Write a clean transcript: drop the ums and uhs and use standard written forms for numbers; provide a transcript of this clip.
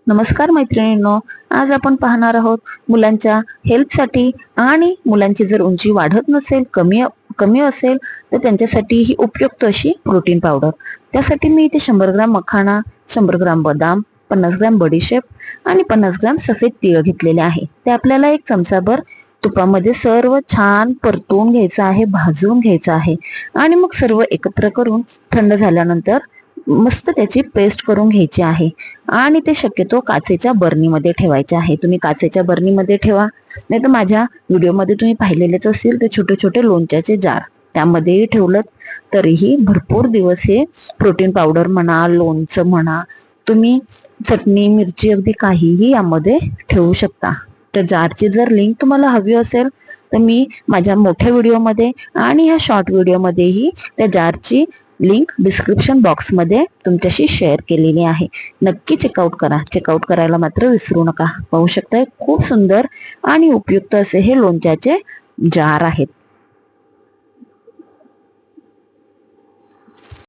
नमस्कार मैत्रिणींनो, आज आपण पाहणार आहोत मुलांच्या हेल्थसाठी आणि मुलांची जर उंची वाढत नसेल, कमी असेल तर त्यांच्यासाठी ही उपयुक्त अशी प्रोटीन पावडर. त्यासाठी मी इथे 100 ग्रॅम मखाना, 100 ग्रॅम बदाम, 50 ग्रॅम बडीशेप आणि 50 ग्रॅम सफेद तीळ घेतलेले आहे. ते आपल्याला एक चमचाभर तुपामध्ये सर्व छान परतून घ्यायचं आहे, भाजून घ्यायचं आहे आणि मग सर्व एकत्र करून थंड झाल्यानंतर मस्त त्याची पेस्ट करून घ्यायची आहे आणि ते शक्यतो काचेच्या बरणीमध्ये ठेवायचे आहे. तुम्ही काचेच्या बरणीमध्ये ठेवा, नाही तर माझ्या व्हिडिओमध्ये तुम्ही पाहिलेलेच असतील ते छोटे छोटे लोणच्याचे जार त्यामध्येही ठेवलं तरीही भरपूर दिवस हे प्रोटीन पावडर म्हणा, लोणचं म्हणा, तुम्ही चटणी मिरची अगदी काहीही यामध्ये ठेवू शकता. त्या जारची जर लिंक तुम्हाला हवी असेल तर मी माझ्या मोठ्या व्हिडिओमध्ये आणि ह्या शॉर्ट व्हिडिओमध्येही त्या जारची लिंक डिस्क्रिप्शन बॉक्समध्ये तुमच्याशी शेअर केलेली आहे. नक्की चेकआउट करा. चेकआउट करायला मात्र विसरू नका. पाहू शकताय खूप सुंदर आणि उपयुक्त असे हे लोणच्याचे जार आहेत.